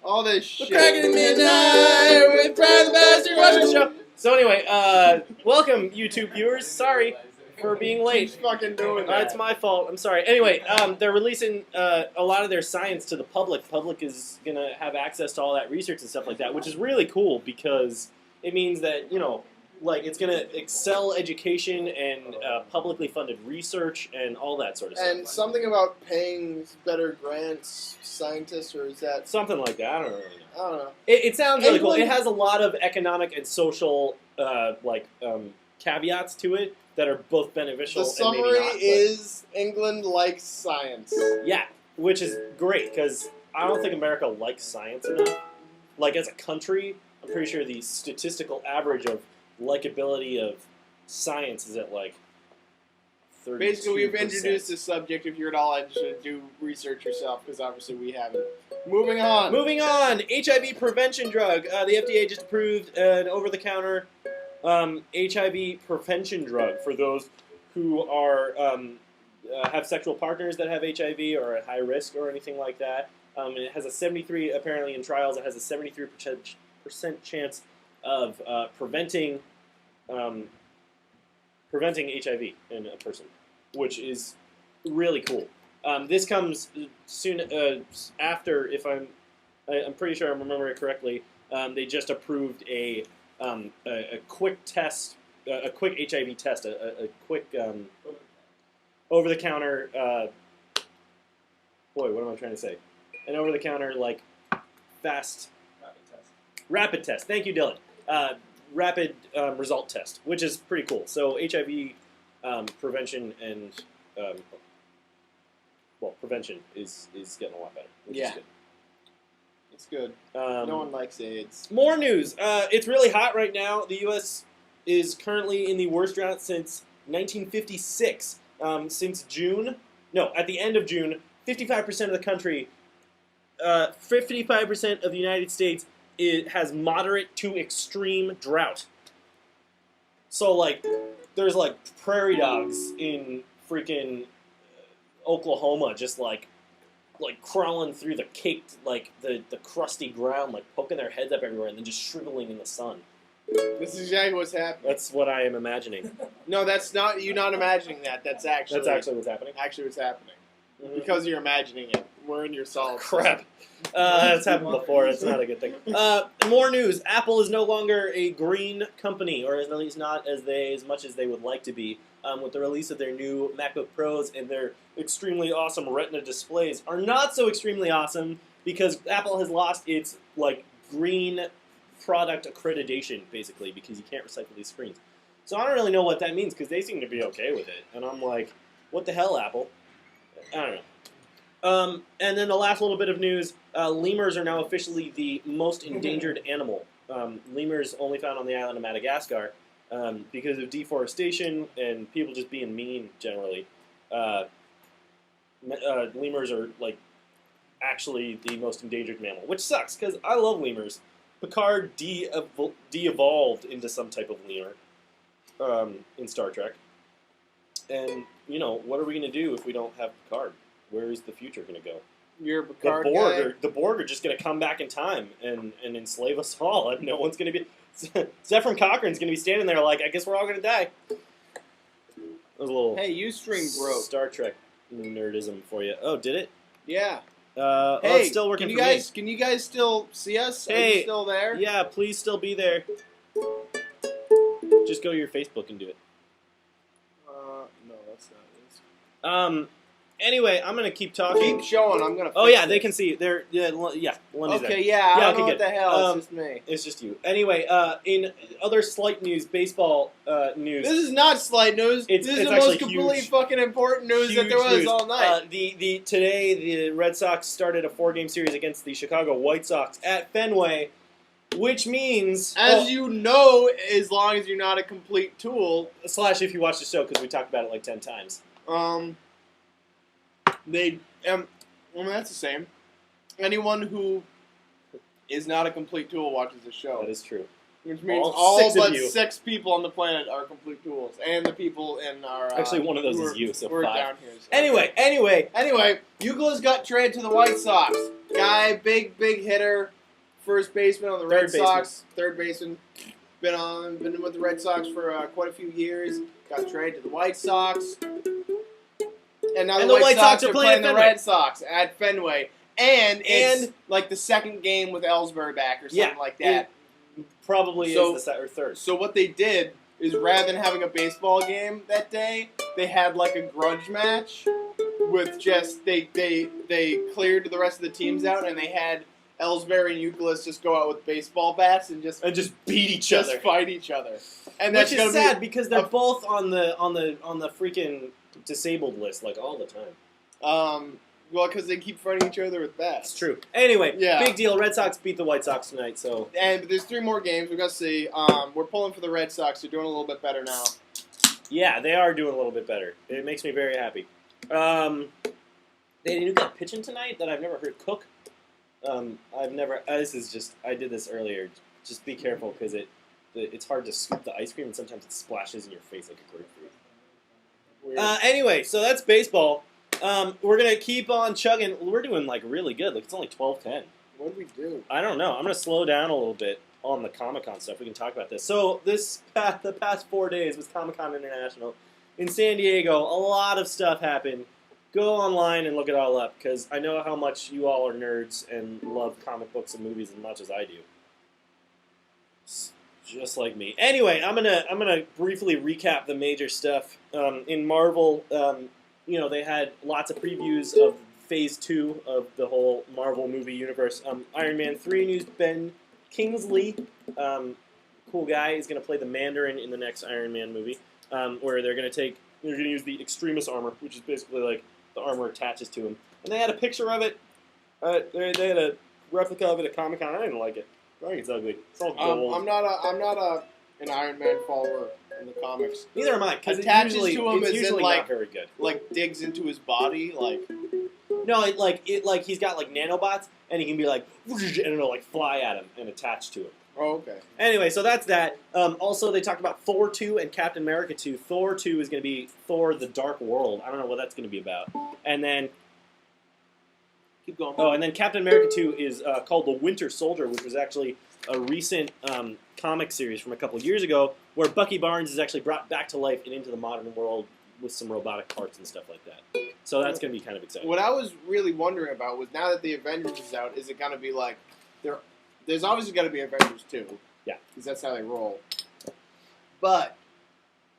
All this shit. McCrackenatMidnight with Brad the Bassturd Russian Show. So anyway, welcome YouTube viewers. Sorry for being late. Who's fucking doing that? It's my fault. I'm sorry. Anyway, they're releasing a lot of their science to the public. Public is gonna have access to all that research and stuff like that, which is really cool because it means that like it's gonna excel education and publicly funded research and all that sort of stuff. And something about paying better grants, scientists, or is that Something like that. I don't really know. I don't know. It sounds really cool. England- It has a lot of economic and social caveats to it that are both beneficial The and maybe summary not. is England likes science. Yeah, which is great because I don't think America likes science enough. Like as a country, I'm pretty sure the statistical average of likability of science is at like 32%. Basically, we've introduced this subject. If you're at all interested, do research yourself because obviously we haven't. Moving on. Moving on, HIV prevention drug. The FDA just approved an over-the-counter HIV prevention drug for those who are have sexual partners that have HIV or are at high risk or anything like that. And it has a 73, apparently in trials, it has a 73% chance of preventing HIV in a person, which is really cool. This comes soon after, if I'm pretty sure I'm remembering correctly, they just approved a quick test, a quick HIV test, a quick over-the-counter. Boy, what am I trying to say? An over-the-counter like fast rapid test. Thank you, Dylan. Rapid result test, which is pretty cool. So HIV prevention and prevention is getting a lot better. Which is good. It's good. No one likes AIDS. More news. It's really hot right now. The U.S. is currently in the worst drought since 1956. Since June, at the end of June, 55% of the country, 55% of the United States, it has moderate to extreme drought. So, like, there's, like, prairie dogs in freaking Oklahoma just, like crawling through the caked, like, the crusty ground, like, poking their heads up everywhere and then just shriveling in the sun. This is exactly what's happening. That's what I am imagining. No, that's not, you're not imagining that. That's actually what's happening. Actually what's happening. Mm-hmm. Because you're imagining it. We're in your solid. Crap. That's happened before. It's not a good thing. More news. Apple is no longer a green company, or at least not as much as they would like to be. With the release of their new MacBook Pros and their extremely awesome Retina displays are not so extremely awesome because Apple has lost its green product accreditation, basically, because you can't recycle these screens. So I don't really know what that means because they seem to be okay with it. And I'm like, what the hell, Apple? I don't know. And then the last little bit of news, lemurs are now officially the most endangered animal. Lemurs only found on the island of Madagascar because of deforestation and people just being mean generally. Lemurs are actually the most endangered mammal, which sucks because I love lemurs. Picard de-evolved into some type of lemur in Star Trek. And, what are we going to do if we don't have Picard? Where is the future going to go? You're a Picard guy? The Borg are just going to come back in time and enslave us all. And no one's going to be... Zephyr Cochrane's going to be standing there like, I guess we're all going to die. That was a little... Hey, Ustream broke. Star Trek nerdism for you. Oh, did it? Yeah. Hey, it's still working for me. Can you guys still see us? Hey, are you still there? Yeah, please still be there. Just go to your Facebook and do it. No, that's not it. Anyway, I'm gonna keep talking. Keep showing. I'm gonna. Oh yeah, they can see. They're Lundy's there. Okay, yeah. I don't know what the hell. It's just me. It's just you. Anyway, in other slight news, baseball news. This is not slight news. This is the most completely fucking important news that there was all night. Today the Red Sox started a 4-game series against the Chicago White Sox at Fenway, which means, as you know, as long as you're not a complete tool. / if you watch the show because we talked about it like 10 times. That's the same. Anyone who is not a complete tool watches the show. That is true. Which means All all six of but you. 6 people on the planet are complete tools, and the people in our Actually, one of those who is are- you, so who are 5. down here. So. Anyway, Euclid's got traded to the White Sox. Guy, big hitter, first baseman on the Red Sox, third baseman. Been with the Red Sox for quite a few years. Got traded to the White Sox, and now the White Sox are playing the Red Sox at Fenway. And it's like the second game with Ellsbury back or something like that. Probably is the second or third. So what they did is rather than having a baseball game that day, they had like a grudge match with just they cleared the rest of the teams out and they had Ellsbury and Euclid just go out with baseball bats and just beat each other, fight each other. And that's which is sad because they're both on the freaking disabled list like all the time. Well, because they keep fighting each other with bats. It's true. Anyway, big deal. Red Sox beat the White Sox tonight, so. But there's 3 more games. We've got to see. We're pulling for the Red Sox. They're doing a little bit better now. Yeah, they are doing a little bit better. It makes me very happy. They had a new guy pitching tonight that I've never heard cook. I've never. This is just. I did this earlier. Just be careful because it's hard to scoop the ice cream and sometimes it splashes in your face like a grapefruit. Weird. Anyway, so that's baseball. We're gonna keep on chugging. We're doing like really good. Like it's only 12:10. What did we do? I don't know. I'm gonna slow down a little bit on the Comic-Con stuff. We can talk about this. So the past 4 days was Comic-Con International in San Diego. A lot of stuff happened. Go online and look it all up because I know how much you all are nerds and love comic books and movies as much as I do. Just like me. Anyway, I'm gonna briefly recap the major stuff in Marvel. They had lots of previews of Phase 2 of the whole Marvel movie universe. Iron Man 3 news, Ben Kingsley, cool guy, is going to play the Mandarin in the next Iron Man movie, where they're going to use the Extremis armor, which is basically like the armor attaches to him. And they had a picture of it. They had a replica of it at Comic-Con. I didn't like it. I think it's ugly. It's all gold. I'm not an Iron Man follower in the comics. Neither am I, because it's usually not very good. Like digs into his body, like. No, he's got like nanobots, and he can be like, and it'll like fly at him and attach to him. Oh, okay. Anyway, so that's that. Also, they talked about Thor 2 and Captain America 2. Thor 2 is going to be Thor: The Dark World. I don't know what that's going to be about. And then, keep going. Oh, and then Captain America 2 is called The Winter Soldier, which was actually a recent comic series from a couple years ago, where Bucky Barnes is actually brought back to life and into the modern world with some robotic parts and stuff like that. So that's going to be kind of exciting. What I was really wondering about was now that the Avengers is out, is it going to be like there's obviously got to be Avengers 2. Yeah. Because that's how they roll. But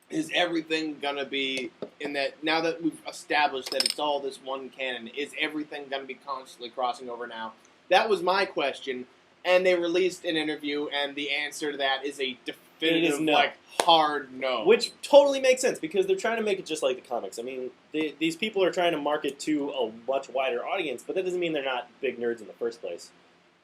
is everything going to be in that, now that we've established that it's all this one canon, is everything going to be constantly crossing over now? That was my question. And they released an interview, and the answer to that is a definitive, no. like, hard no. Which totally makes sense, because they're trying to make it just like the comics. I mean, these people are trying to market to a much wider audience, but that doesn't mean they're not big nerds in the first place.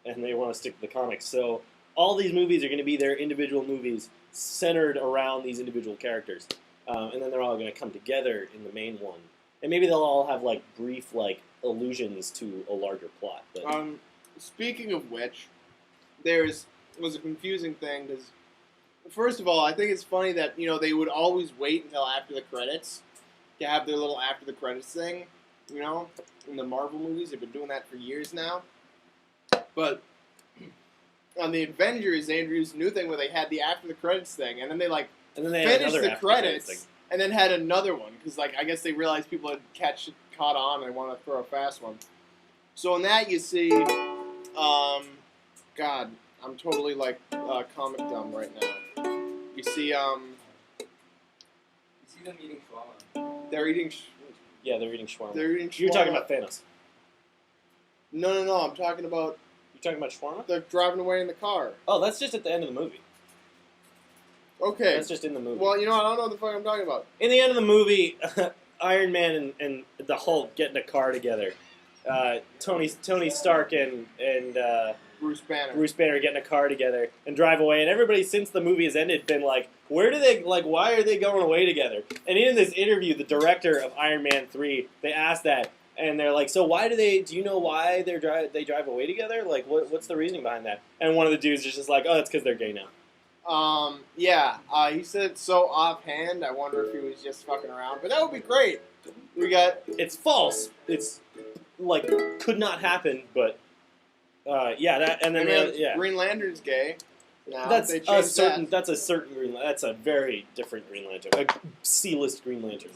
And they want to stick to the comics. So all these movies are going to be their individual movies centered around these individual characters. And then they're all going to come together in the main one. And maybe they'll all have, like, brief, like, allusions to a larger plot. But speaking of which, was a confusing thing, because first of all, I think it's funny that, they would always wait until after the credits to have their little after the credits thing, in the Marvel movies. They've been doing that for years now. But on the Avengers, they introduced a new thing where they had the after the credits thing, and then they finished the credits, and then had another one, because I guess they realized people had caught on and they wanted to throw a fast one. So in that you see, God, I'm totally comic dumb right now. You see, them eating shawarma. They're eating. Yeah, they're eating shawarma. They're eating shawarma. You're talking about Thanos. No. I'm talking about. You're talking about shawarma? They're driving away in the car. Oh, that's just at the end of the movie. Okay. That's just in the movie. Well, I don't know what the fuck I'm talking about. In the end of the movie, Iron Man and the Hulk get in a car together. Tony Stark and Bruce Banner get in a car together and drive away. And everybody, since the movie has ended, been like, why are they going away together? And in this interview, the director of Iron Man 3, they asked that. And they're like, so do you know why they drive away together? Like, what's the reasoning behind that? And one of the dudes is just like, oh, it's because they're gay now. Yeah. He said it so offhand. I wonder if he was just fucking around, but that would be great. We got. It's false. It's like could not happen, but yeah, that and then yeah. Green Lantern's gay. Now That's they a changed certain. that. That's a certain Green. That's a very different Green Lantern. A C-list Green Lantern.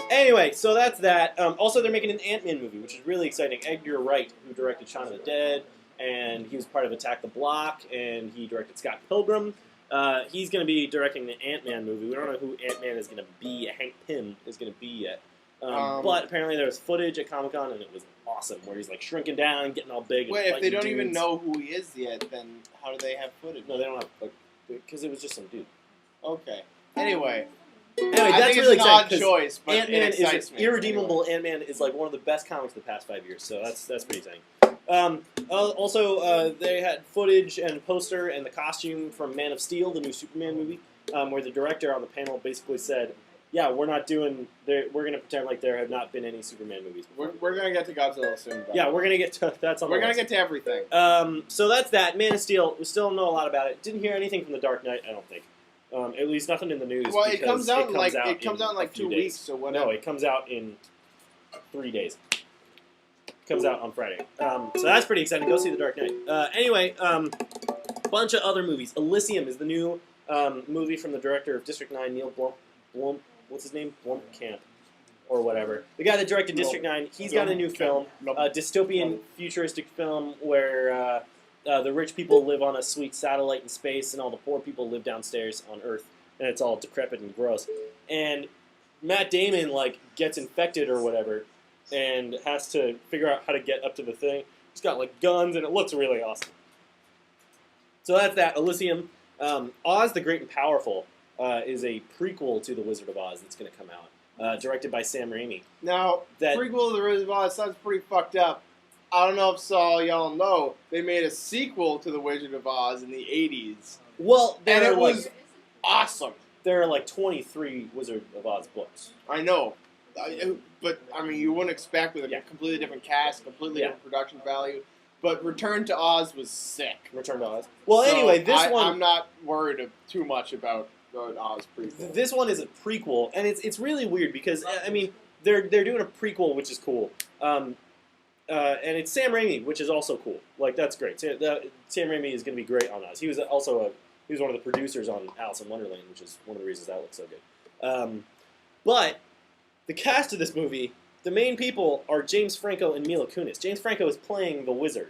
Anyway, so that's that. Also, they're making an Ant-Man movie, which is really exciting. Edgar Wright, who directed Shaun of the Dead, and he was part of Attack the Block, and he directed Scott Pilgrim. He's going to be directing the Ant-Man movie. We don't know who Ant-Man is going to be. Hank Pym is going to be yet. But apparently there was footage at Comic-Con, and it was awesome, where he's like shrinking down, getting all big. Wait, and if they don't fighting even dudes. know who he is yet, then how do they have footage? No, they don't have, because it was just some dude. Okay. Anyway, Anyway, I that's think really it's an odd exciting. choice, but Ant-Man it excites is me. irredeemable. Anyway. Ant-Man is like one of the best comics of the past 5 years, so that's pretty exciting. Also, they had footage and poster and the costume from Man of Steel, the new Superman movie, where the director on the panel basically said, "Yeah, we're not doing. We're going to pretend like there have not been any Superman movies." We're gonna get to Godzilla soon. Yeah, we're going to get to that's on. We're the gonna list. get to everything. So that's that. Man of Steel. We still don't know a lot about it. Didn't hear anything from the Dark Knight. I don't think. At least nothing in the news. Well, it because comes out in like in a 2 few days. weeks, so whatever. No, it comes out in 3 days. Comes out on Friday. So that's pretty exciting. Go see The Dark Knight. Anyway, bunch of other movies. Elysium is the new movie from the director of District 9, Neil Blom. What's his name? Blomkamp. Or whatever. The guy that directed District 9, he's got a new film. A dystopian, futuristic film where the rich people live on a sweet satellite in space and all the poor people live downstairs on Earth. And it's all decrepit and gross. And Matt Damon, like, gets infected or whatever and has to figure out how to get up to the thing. He's got, like, guns, and it looks really awesome. So that's that. Elysium. Oz the Great and Powerful is a prequel to The Wizard of Oz that's going to come out, directed by Sam Raimi. Now, That- prequel to The Wizard of Oz sounds pretty fucked up. I don't know if y'all know, they made a sequel to The Wizard of Oz in the 80s. Well, And there it are, was like, awesome. there are, like, 23 Wizard of Oz books. I know. But, I mean, you wouldn't expect with a Yeah. completely different cast, completely Yeah. different production value. But Return to Oz was sick. Return to Oz. Well, So anyway, this one... I'm not worried too much about the Oz prequel. This one is a prequel, and it's really weird because I mean they're doing a prequel, which is cool, and it's Sam Raimi, which is also cool. Like that's great. Sam Raimi is going to be great on Oz. He was also he was one of the producers on Alice in Wonderland, which is one of the reasons that looks so good. But the cast of this movie, the main people are James Franco and Mila Kunis. James Franco is playing the wizard,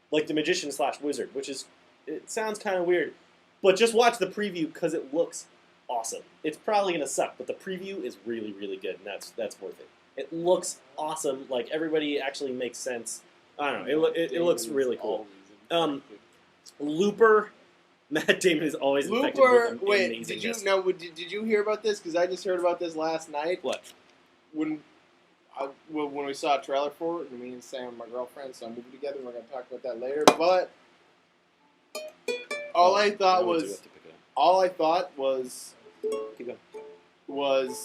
like the magician / wizard, which is it sounds kind of weird. But just watch the preview because it looks awesome. It's probably going to suck, but the preview is really, really good, and that's worth it. It looks awesome. Like, everybody actually makes sense. I don't know. It looks really cool. Looper. Matt Damon is always infected Looper, with wait, did you hear about this? Because I just heard about this last night. What? When we saw a trailer for it, and me and Sam, my girlfriend, saw a movie together, and we're going to talk about that later, but... All I thought was Keep going.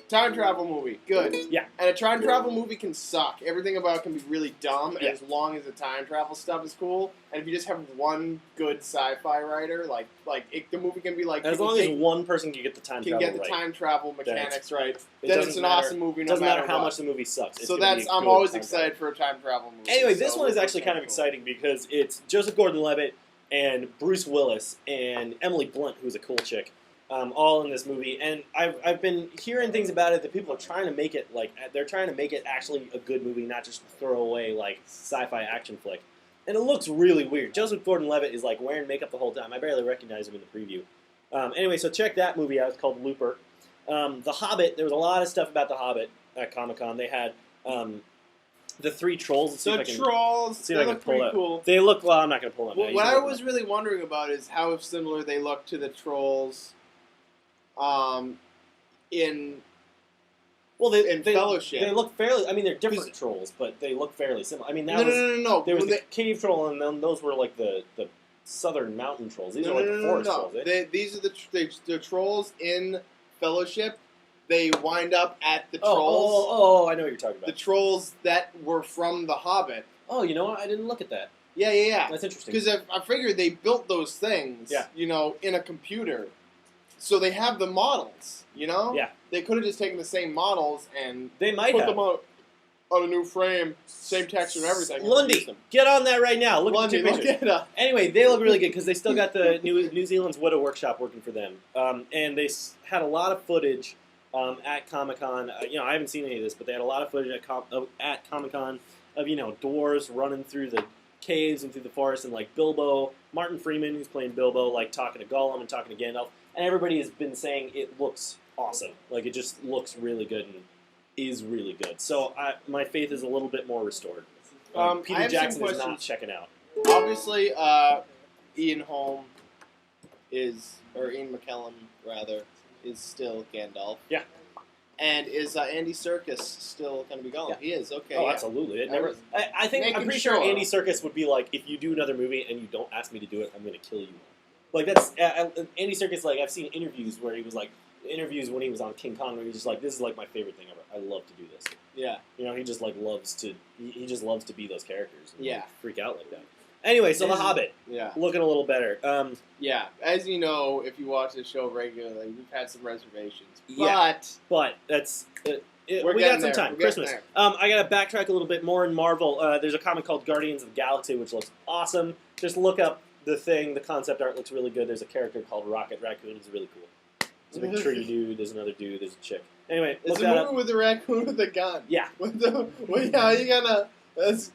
time travel movie. Good. Yeah. And a time travel movie can suck. Everything about it can be really dumb, Yeah. as long as the time travel stuff is cool. And if you just have one good sci-fi writer, the movie can be like As long as one person can get the time travel right. time travel mechanics right, then doesn't it's an matter- awesome movie. No Doesn't matter how what. much the movie sucks. It's So gonna be that's a I'm good always time excited for a time travel movie. Anyway, this So one is Looper's actually kind of cool. exciting because it's Joseph Gordon-Levitt and Bruce Willis and Emily Blunt, who's a cool chick, all in this movie. And I've been hearing things about it that people are trying to make it they're trying to make it actually a good movie, not just a throwaway like sci-fi action flick. And it looks really weird. Joseph Gordon-Levitt is like wearing makeup the whole time. I barely recognize him in the preview. Anyway, so check that movie out. It's called Looper. The Hobbit. There was a lot of stuff about The Hobbit at Comic-Con. They had the three trolls. Let's see if I can- Trolls, see if they I can look pull pretty up. cool. They look. Well, I'm not going to pull them up. now. What You I can look was them really wondering about is how similar they look to the trolls in up. Well, in Fellowship. They look fairly. I mean, they're different trolls, but they look fairly similar. I mean, that no, was no. there was When the cave troll, and then those were like the southern mountain trolls. These are like the forest trolls. Eh? These are the trolls in Fellowship. They wind up at the Oh, trolls. oh, I know what you're talking The about. trolls that were from The Hobbit. Oh, you know what? I didn't look at that. Yeah. That's interesting. Because I figured they built those things, Yeah. in a computer. So they have the models, Yeah. They could have just taken the same models and They might put have. them on a new frame, same texture and everything. and Lundy, use them. get on that right now. Look Lundy, at the two look pictures. it up. Anyway, they look really good because they still got the New Zealand's Widow Workshop working for them, and they had a lot of footage at Comic-Con. I haven't seen any of this, but they had a lot of footage at Comic-Con of dwarves running through the caves and through the forest, and like Bilbo, Martin Freeman, who's playing Bilbo, like talking to Gollum and talking to Gandalf, and everybody has been saying it looks awesome. Like it just looks really good and is really good. So my faith is a little bit more restored. I Peter have Jackson some is not questions. checking out. Obviously, Ian McKellen, rather, is still Gandalf. Yeah. And is Andy Serkis still going to be Gollum? Yeah. He is, okay. Oh, yeah. absolutely. It I never. was I think I'm making pretty sure sure. Andy Serkis would be like, if you do another movie and you don't ask me to do it, I'm going to kill you. Like that's Andy Serkis. Like I've seen interviews where he was like when he was on King Kong, where he was just like, "This is like my favorite thing ever. I love to do this." Yeah. He just like loves to. He just loves to be those characters. And, Yeah. like, freak out like that. Anyway, so The Hobbit Yeah. looking a little better. Yeah. As you know, if you watch this show regularly, we've had some reservations. Yeah. But that's. We got getting some there. time. We're getting Christmas. there. I got to backtrack a little bit more in Marvel. There's a comic called Guardians of the Galaxy, which looks awesome. Just look up the thing. The concept art looks really good. There's a character called Rocket Raccoon. He's really cool. There's a big tree dude. There's another dude. There's a chick. Anyway, It's look a that movie up. with a raccoon with a gun. Yeah. How you gonna... That's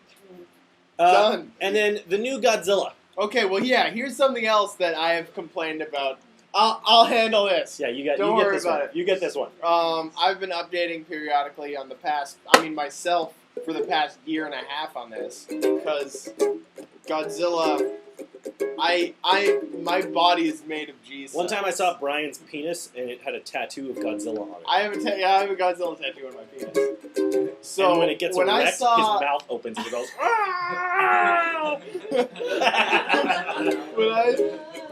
Uh, done. and then the new Godzilla. Okay, well, yeah, here's something else that I have complained about. I'll handle this. Yeah, you Don't get worry this about one. it. You get this one. I've been updating periodically on myself for the past year and a half on this because Godzilla. My body is made of G's. One time I saw Brian's penis and it had a tattoo of Godzilla on it. I have a Godzilla tattoo on my penis. So and when it gets when erect, I saw his mouth opens and it goes.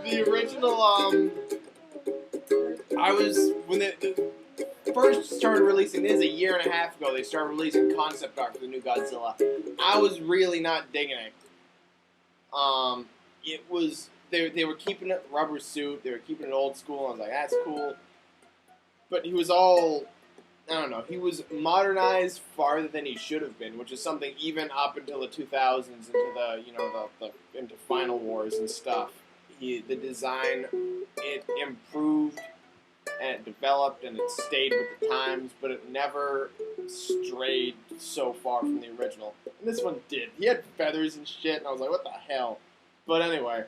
the original when they first started releasing this a year and a half ago, they started releasing concept art for the new Godzilla. I was really not digging it. It was they were keeping it rubber suit, they were keeping it old school. I was like, that's cool. But he was all, I don't know, he was modernized farther than he should have been, which is something even up until the 2000s, into into Final Wars and stuff. The design, it improved and it developed and it stayed with the times, but it never strayed so far from the original. And this one did. He had feathers and shit, and I was like, what the hell? But anyway,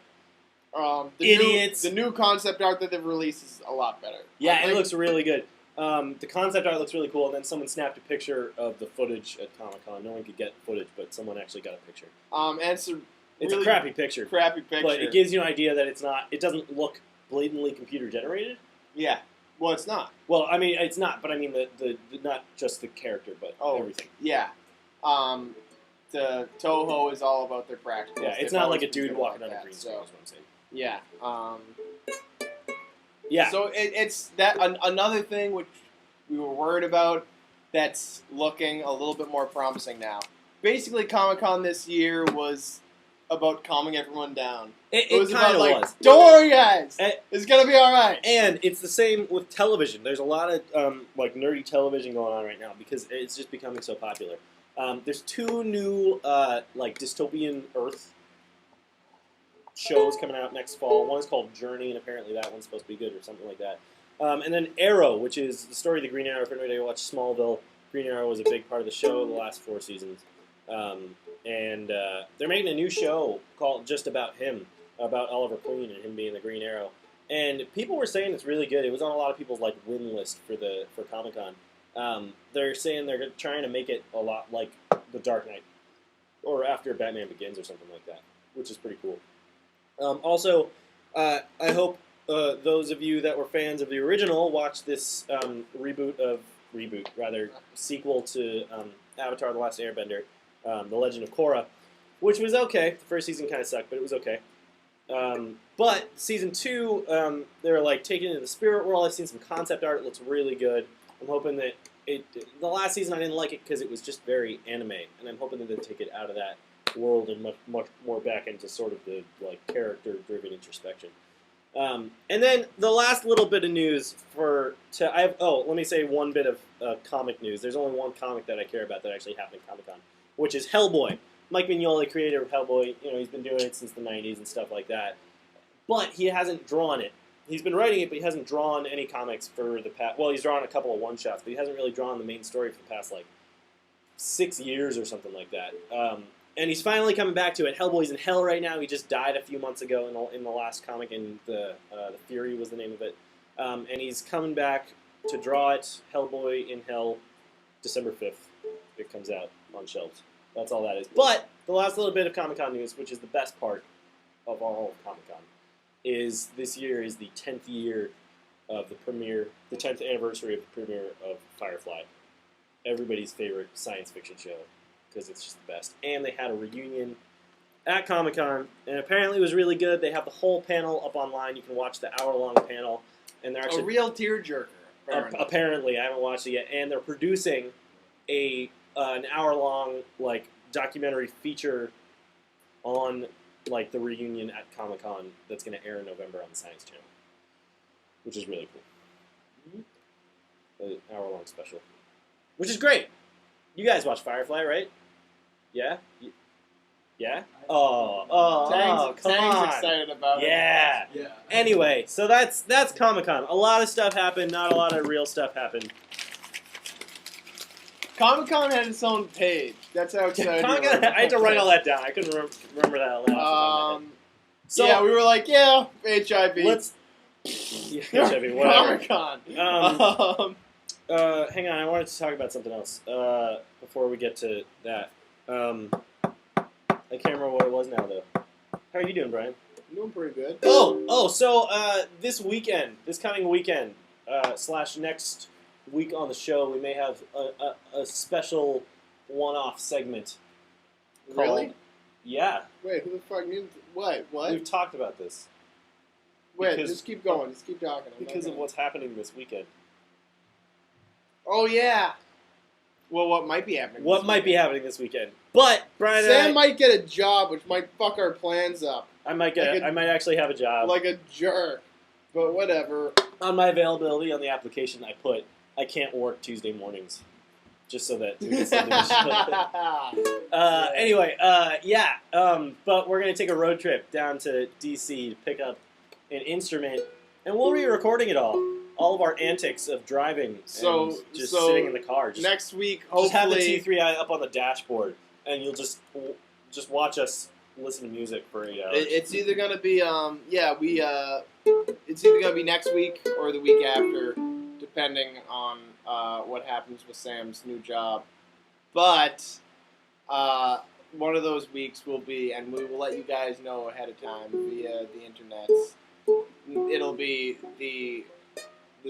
Idiots. The new concept art that they've released is a lot better. Yeah, it looks really good. The concept art looks really cool, and then someone snapped a picture of the footage at Comic-Con. No one could get footage, but someone actually got a picture. And It's really a crappy picture. crappy picture. But it gives you an idea that it doesn't look blatantly computer generated. Yeah. Well, it's not. Well, I mean, it's not, but I mean, the not just the character, but everything. Yeah. The Toho is all about their practicals. Yeah, it's They've not like always a dude been walking like on a that, green screen, so, is what I'm saying. yeah. Yeah. So it's that another thing which we were worried about that's looking a little bit more promising now. Basically, Comic-Con this year was about calming everyone down. It was kind about of was. don't worry, guys. And- It's gonna be all right. And it's the same with television. There's a lot of like nerdy television going on right now because it's just becoming so popular. There's two new like dystopian Earth shows coming out next fall. One is called Journey, and apparently that one's supposed to be good or something like that. And then Arrow, which is the story of the Green Arrow. If anybody watched Smallville, Green Arrow was a big part of the show the last 4 seasons. And they're making a new show called just about him, about Oliver Queen and him being the Green Arrow. And people were saying it's really good. It was on a lot of people's like win list for Comic-Con. They're saying they're trying to make it a lot like The Dark Knight, or after Batman Begins or something like that, which is pretty cool. Also, I hope those of you that were fans of the original watch this sequel to Avatar: The Last Airbender, The Legend of Korra, which was okay. The first season kind of sucked, but it was okay. But season 2, they were like taking it in the spirit world. I've seen some concept art. It looks really good. I'm hoping that the last season I didn't like it because it was just very anime, and I'm hoping that they take it out of that world and much more back into sort of the like character-driven introspection. And then the last little bit of news let me say one bit of comic news. There's only one comic that I care about that actually happened at Comic-Con, which is Hellboy. Mike Mignola, creator of Hellboy, he's been doing it since the 90s and stuff like that. But he hasn't drawn it. He's been writing it, but he hasn't drawn any comics for the past... Well, he's drawn a couple of one-shots, but he hasn't really drawn the main story for the past, 6 years or something like that. And he's finally coming back to it. Hellboy's in hell right now. He just died a few months ago in the last comic, and the Fury was the name of it. And he's coming back to draw it, Hellboy in Hell, December 5th. It comes out on shelves. That's all that is. But the last little bit of Comic-Con news, which is the best part of all of Comic-Con, is this year is the 10th year of the 10th anniversary of the premiere of Firefly. Everybody's favorite science fiction show, because it's just the best. And they had a reunion at Comic-Con, and apparently it was really good. They have the whole panel up online. You can watch the hour-long panel. And they're actually a real tearjerker, apparently. I haven't watched it yet. And they're producing an hour-long documentary feature on the reunion at Comic-Con that's going to air in November on the Science Channel, which is really cool. An hour-long special, which is great. You guys watch Firefly, right? Yeah? Yeah? Come Tang's on. excited about it. Yeah. Anyway, so that's Comic-Con. A lot of stuff happened, not a lot of real stuff happened. Comic-Con had its own page. That's how excited we were. I had to write all that down. I couldn't remember that out loud. So, yeah, we were like, yeah, HIV. Let's... Yeah, HIV, whatever. Comic-Con. Hang on, I wanted to talk about something else before we get to that. I can't remember what it was now, though. How are you doing, Brian? I'm doing pretty good. So this coming weekend, / next week on the show, we may have a special one-off segment. Really? Yeah. Wait, who the fuck knew? What? We've talked about this. Wait, just keep going. Just keep talking. Because of what's happening this weekend. Oh, yeah. Well, what might be happening? What might be happening this weekend? But Brian, Sam might get a job, which might fuck our plans up. I might actually have a job. Like a jerk. But whatever. On my availability on the application, I put I can't work Tuesday mornings, just so that we can send the show. Anyway, yeah. But we're gonna take a road trip down to DC to pick up an instrument, and we'll be recording it all of our antics of driving and just sitting in the car. Next week, hopefully, just have the T3i up on the dashboard, and you'll just watch us listen to music for 8 hours. It's either gonna be it's either gonna be next week or the week after, depending on what happens with Sam's new job. But one of those weeks will be, and we will let you guys know ahead of time via the internet. It'll be the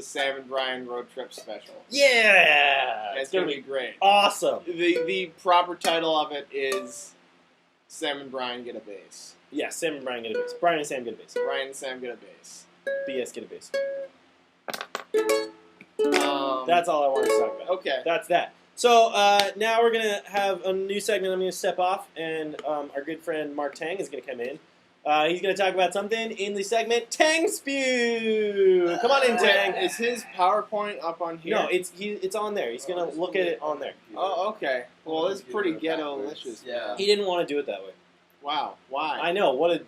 Sam and Brian road trip special. Yeah! It's gonna be great. Awesome! The proper title of it is Sam and Brian Get a Bass. Yeah, Sam and Brian get a bass. Brian and Sam get a bass. Brian and Sam get a bass. BS get a bass. That's all I wanted to talk about. Okay. That's that. So now we're going to have a new segment. I'm going to step off, and our good friend Mark Tang is going to come in. He's going to talk about something in the segment Tang Spew. Come on in, Tang. Is his PowerPoint up on here? No, it's on there. He's going to look at it on there. Oh, okay. Well, this is pretty ghetto-licious. Yeah. He didn't want to do it that way. Wow. Why? I know. What a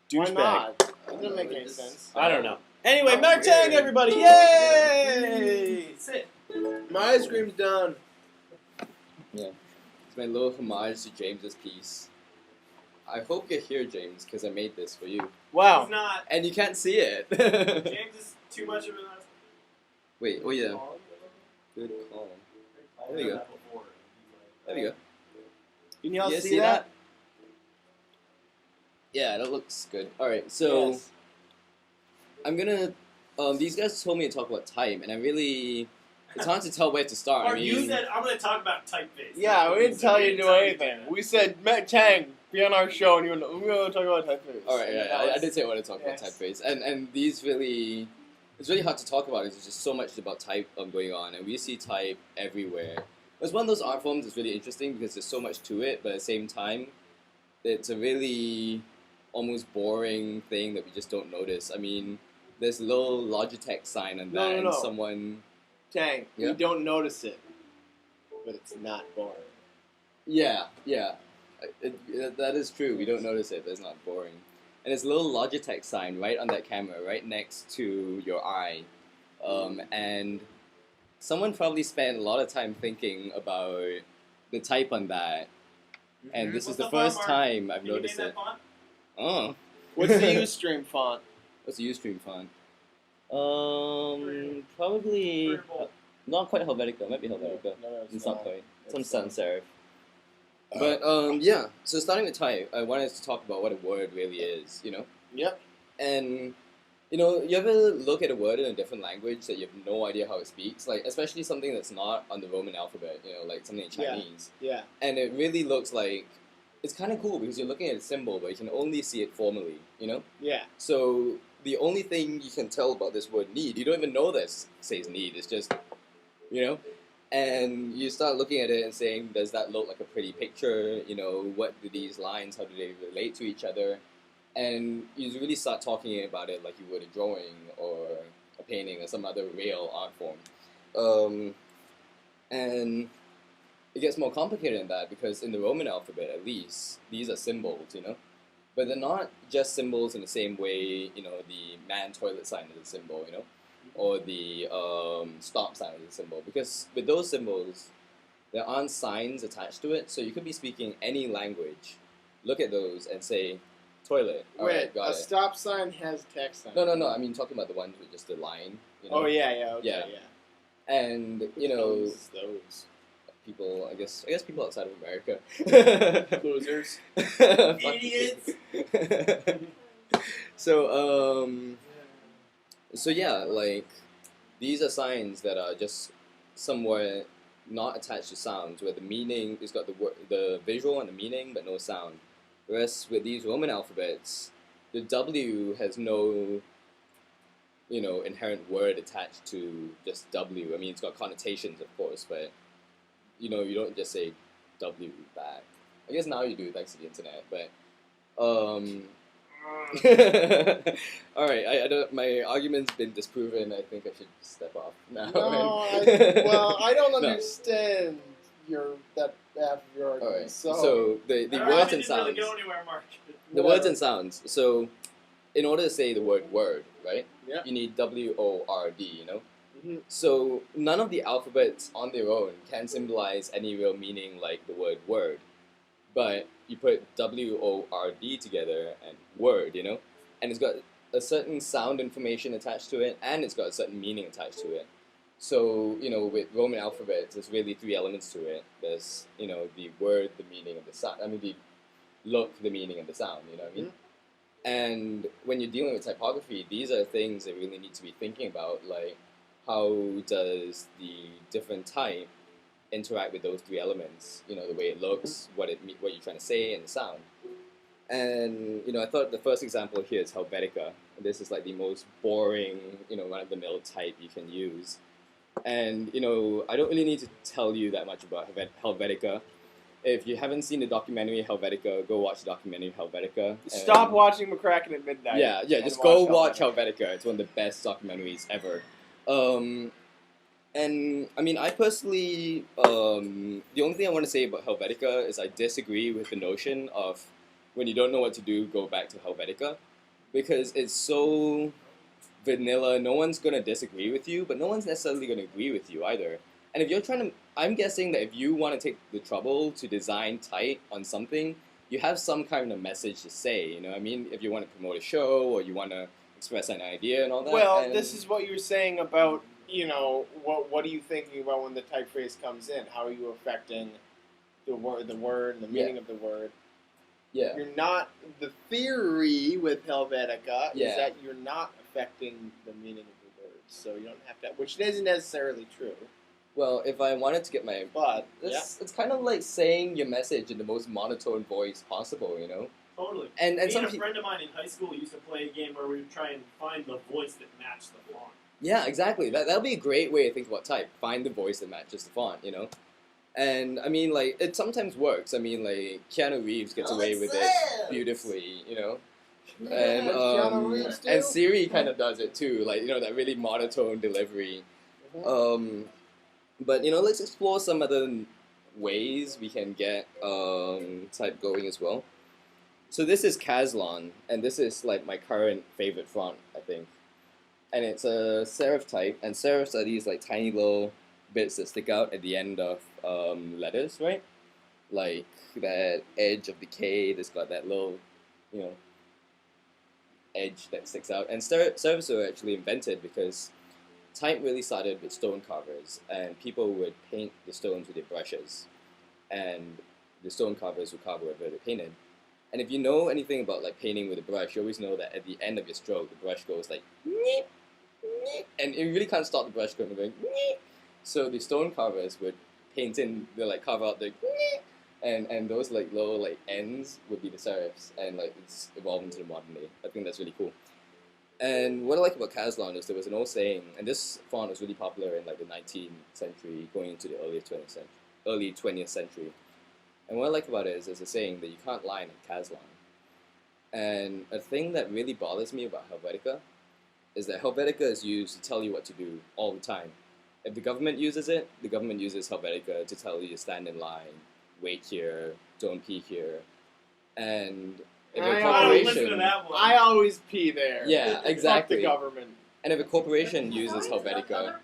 douchebag. Why not? That doesn't make any sense. I don't know. Anyway, Mark Tang, everybody. Yay! Sit. My ice cream's done. Yeah. It's my little homage to James's piece. I hope you're here, James, because I made this for you. Wow. He's not. And you can't see it. James is too much of an... Wait, oh yeah. Good call. There we go. There we go. Can y'all You see that? Yeah, that looks good. Alright, so... Yes. I'm gonna... these guys told me to talk about type, and I really... It's hard to tell where to start. I mean, you said, I'm going to talk about typeface. Yeah, we didn't tell you to do anything. We said, Matt Tang, be on our show, and you went, we're going to talk about typeface. Alright, yeah, I did say I wanted to talk about typeface. And these really... It's really hard to talk about. There's just so much about type going on, and we see type everywhere. It's one of those art forms that's really interesting because there's so much to it, but at the same time, it's a really almost boring thing that we just don't notice. I mean, there's a little Logitech sign on that, and someone... Tang, Yeah? we don't notice it, but it's not boring. Yeah. That is true. We don't notice it, but it's not boring. And there's a little Logitech sign right on that camera, right next to your eye. And someone probably spent a lot of time thinking about the type on that. And this is the first time I've noticed it. Oh. What's the Ustream font? What's the Ustream font? Probably not quite Helvetica. Might be Helvetica. No, it's not quite. Some It's sans serif. But yeah. So starting with type, I wanted to talk about what a word really is. You know. Yep. And you know, you ever look at a word in a different language that you have no idea how it speaks? Like, especially something that's not on the Roman alphabet. You know, like something in Chinese. Yeah. And it really looks like it's kind of cool because you're looking at a symbol, but you can only see it formally. You know. Yeah. So the only thing you can tell about this word need, you don't even know this says need. It's just, you know, and you start looking at it and saying, does that look like a pretty picture? You know, what do these lines, how do they relate to each other? And you really start talking about it like you would a drawing or a painting or some other real art form. And it gets more complicated than that because in the Roman alphabet, at least, these are symbols, you know? But they're not just symbols in the same way, you know, the man toilet sign is a symbol, you know? Or the stop sign is a symbol. Because with those symbols, there aren't signs attached to it, so you could be speaking any language, look at those and say, toilet. All Wait, right, got a it. stop sign has text on it. No, I mean, talking about the ones with just the line, you know? Oh, yeah, okay, yeah. And, you know, those. people, I guess people outside of America. Losers. Idiots. So yeah, like, these are signs that are just somewhere not attached to sounds, where the meaning is got the visual and the meaning, but no sound. Whereas with these Roman alphabets, the W has no, you know, inherent word attached to just W. I mean, it's got connotations, of course, but, you know, you don't just say W back. I guess now you do, thanks to the internet, but, all right, I don't, my argument's been disproven. I think I should step off now. No, I don't understand that half of your argument. All right, So the words and sounds. Really go anywhere, Mark. The words and sounds. So, in order to say the word word, right? Yeah. You need W-O-R-D, you know? Mhm. So, none of the alphabets on their own can symbolize any real meaning like the word word. But you put W-O-R-D together and word, you know? And it's got a certain sound information attached to it, and it's got a certain meaning attached to it. So, you know, with Roman alphabets, there's really three elements to it. There's, you know, the word, the meaning, and the sound. I mean, the look, the meaning, and the sound, you know what I mean? Mm-hmm. And when you're dealing with typography, these are things that really need to be thinking about, like, how does the different type interact with those three elements? You know, the way it looks, what you're trying to say, and the sound. And, you know, I thought the first example here is Helvetica. This is like the most boring, you know, run-of-the-mill type you can use. And, you know, I don't really need to tell you that much about Helvetica. If you haven't seen the documentary Helvetica, go watch the documentary Helvetica. Stop watching McCracken at midnight. Yeah, just go watch Helvetica. It's one of the best documentaries ever. And, I mean, I personally, the only thing I want to say about Helvetica is I disagree with the notion of when you don't know what to do, go back to Helvetica. Because it's so vanilla, no one's going to disagree with you, but no one's necessarily going to agree with you either. And if you're trying to, I'm guessing that if you want to take the trouble to design type on something, you have some kind of message to say, you know what I mean? If you want to promote a show or you want to express an idea and all that. Well, and this is what you were saying about, you know, what are you thinking about when the typeface comes in? How are you affecting the word, and the meaning of the word? Yeah. You're not, the theory with Helvetica Yeah. is that you're not affecting the meaning of the words. So you don't have to, which isn't necessarily true. Well, if I wanted to get my... But, It's kind of like saying your message in the most monotone voice possible, you know? Totally. And Me some and a friend of mine in high school used to play a game where we would try and find the voice that matched the font. Yeah, exactly. That'll be a great way to think about type. Find the voice that matches the font, you know? And I mean, like, it sometimes works. I mean, like, Keanu Reeves gets away with it beautifully, you know. And Keanu Reeves too? and Siri kind of does it too, like, you know, that really monotone delivery. But you know, let's explore some other ways we can get type going as well. So this is Caslon, and this is like my current favorite font, I think. And it's a serif type, and serifs are these like tiny little bits that stick out at the end of letters, right? Like that edge of the K that's got that little, you know, edge that sticks out. And serifs were actually invented because type really started with stone carvers, and people would paint the stones with their brushes, and the stone carvers would carve wherever they painted. And if you know anything about like painting with a brush, you always know that at the end of your stroke, the brush goes like neep, neep, and you really can't stop the brush from going neep. So the stone carvers would paint in, they like carve out the neep, and those like little like ends would be the serifs, and like it's evolved into the modern day. I think that's really cool. And what I like about Caslon is there was an old saying, and this font was really popular in like the 19th century, going into the early 20th century. And what I like about it is there's a saying that you can't lie in a Caslon. And a thing that really bothers me about Helvetica is that Helvetica is used to tell you what to do all the time. If the government uses it, the government uses Helvetica to tell you to stand in line, wait here, don't pee here. And if a corporation... I always pee there. Yeah, exactly. Fuck the government. And if a corporation uses Helvetica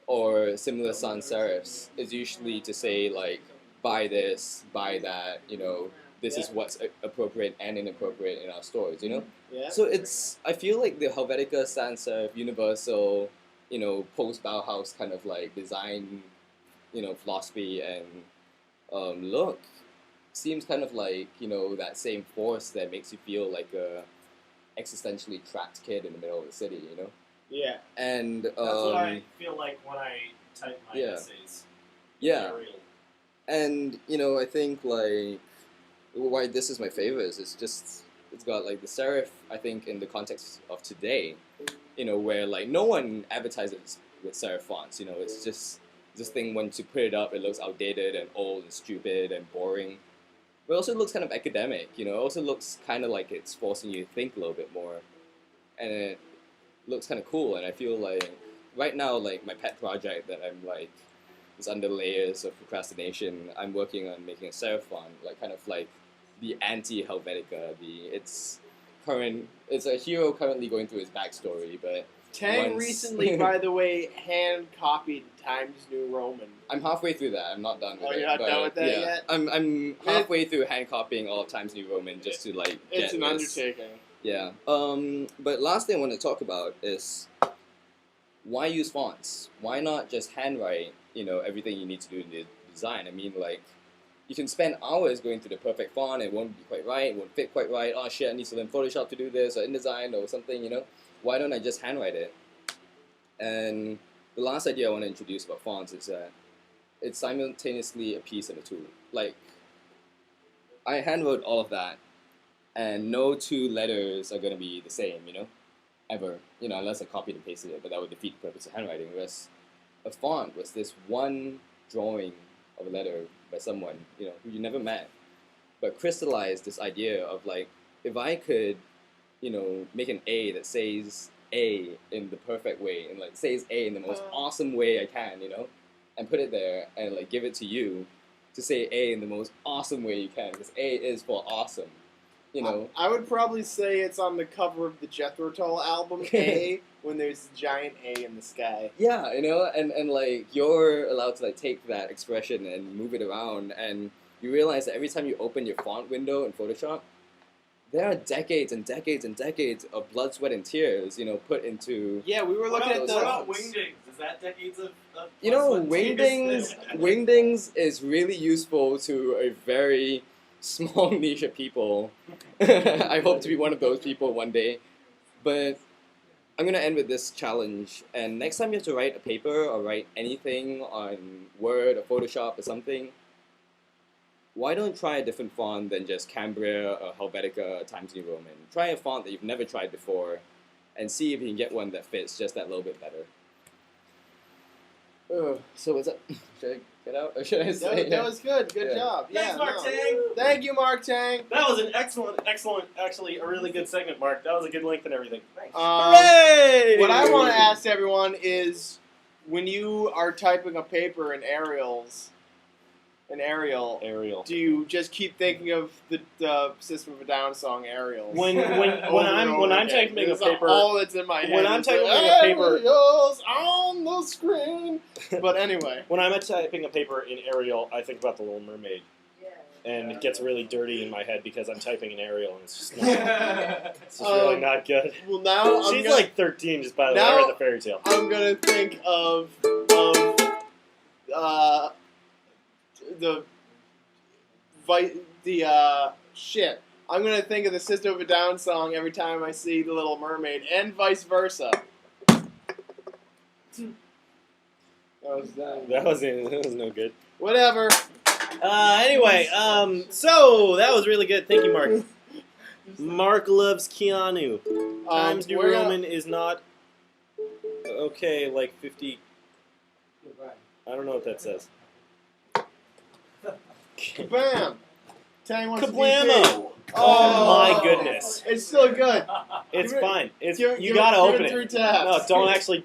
or similar sans serifs, it's usually to say like, buy this, buy that, you know, this is what's appropriate and inappropriate in our stores, you know? Yeah. So it's, I feel like the Helvetica sans serif universal, you know, post-Bauhaus kind of like design, you know, philosophy and look seems kind of like, you know, that same force that makes you feel like a existentially trapped kid in the middle of the city, you know? Yeah. And that's what I feel like when I type my essays. Yeah. And, you know, I think, like, why this is my favorite is it's got, like, the serif, I think, in the context of today, you know, where, like, no one advertises with serif fonts, you know, it's just this thing, once you put it up, it looks outdated and old and stupid and boring. But it also looks kind of academic, you know, it also looks kind of like it's forcing you to think a little bit more. And it looks kind of cool, and I feel like, right now, like, my pet project that I'm, like, is under layers of procrastination. I'm working on making a serif font, like kind of like the anti-Helvetica. It's a hero currently going through his backstory, but Tang recently, by the way, hand copied Times New Roman. I'm halfway through that. I'm not done with it. You're not done with that yet? I'm halfway through hand copying all of Times New Roman just to like get It's an undertaking. Yeah. But last thing I want to talk about is why use fonts? Why not just handwrite, you know, everything you need to do in the design? I mean, like, you can spend hours going through the perfect font, it won't be quite right, it won't fit quite right, oh shit, I need to learn Photoshop to do this, or InDesign, or something, you know? Why don't I just handwrite it? And the last idea I want to introduce about fonts is that it's simultaneously a piece and a tool. Like, I handwrote all of that, and no two letters are going to be the same, you know? Ever, you know, unless I copied and pasted it, but that would defeat the purpose of handwriting. Whereas a font was this one drawing of a letter by someone, you know, who you never met, but crystallized this idea of like, if I could, you know, make an A that says A in the perfect way, and like says A in the most awesome way I can, you know, and put it there and like give it to you to say A in the most awesome way you can, because A is for awesome. You know, I would probably say it's on the cover of the Jethro Tull album, A, when there's a giant A in the sky. Yeah, you know, and like, you're allowed to like take that expression and move it around, and you realize that every time you open your font window in Photoshop, there are decades and decades and decades of blood, sweat, and tears, you know, put into... Yeah, we were looking at What about wingdings? Is that decades of you know, wingdings is really useful to a very small niche of people. I hope to be one of those people one day. But I'm going to end with this challenge. And next time you have to write a paper or write anything on Word or Photoshop or something, why don't try a different font than just Cambria or Helvetica or Times New Roman? Try a font that you've never tried before and see if you can get one that fits just that little bit better. So what's up? Should I it out? Or should I say? That was good. Good Yeah. job. Thanks, Mark Tang. Thank you, Mark Tang. That was an excellent, actually a really good segment, Mark. That was a good length and everything. Um, Hooray! What I want to ask everyone is, when you are typing a paper in Arial, Ariel. do you just keep thinking of the System of a Down song Ariel? When I'm typing a That's paper, all that's in my head. when I'm is typing like, a paper- Ariel's on the screen. But anyway, when I'm typing a paper in Ariel, I think about the Little Mermaid, and it gets really dirty in my head because I'm typing in Ariel, and it's just really not good. well now She's like 13, just by the way, I read the fairy tale. I'm gonna think of shit. I'm gonna think of the System of a Down song every time I see the Little Mermaid, and vice versa. That was no good. Whatever. Anyway, so that was really good. Thank you, Mark. Mark loves Keanu. Times New we're gonna- Roman is not okay, like 50. I don't know what that says. Kabam! Tang wants to be Kablamo! big. Oh my goodness. It's still good. It's Give it- fine. It's Give you gotta give open it. 3 taps. No, don't actually.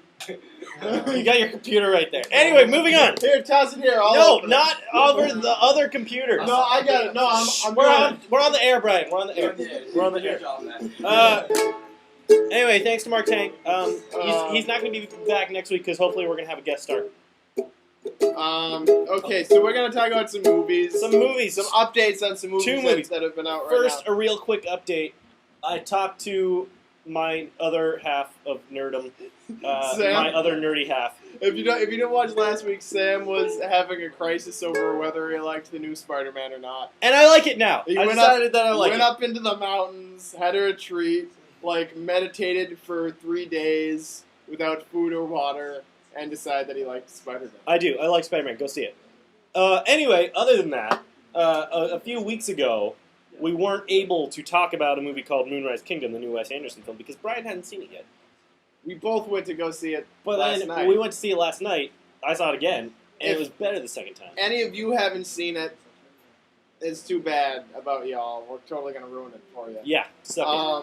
You got your computer right there. Anyway, moving on. Here, toss it here. I'll No, open it. not over the other computers. No, I got it. No, I'm We're doing on. We're on the air, Brian. We're on the air. We're on the air. Anyway, thanks to Mark Tang. He's not going to be back next week because hopefully we're going to have a guest star. Okay, so we're gonna talk about some movies. Some movies. Some updates on some movies, 2 movies. that have been out right First, now. a real quick update. I talked to my other half of nerdom, Sam? my other nerdy half. If you didn't watch last week, Sam was having a crisis over whether he liked the new Spider-Man or not. And I like it now. He I went decided that I like Went it. up into the mountains, had a retreat, meditated for 3 days without food or water, and decided that he liked Spider-Man. I do. I like Spider-Man. Go see it. Anyway, other than that, a few weeks ago, we weren't able to talk about a movie called Moonrise Kingdom, the new Wes Anderson film, because Brian hadn't seen it yet. We both went to go see it But last then night. we went to see it last night. I saw it again, and If- it was better the second time. Any of you haven't seen it, it's too bad about y'all. We're totally gonna ruin it for you. Yeah, so I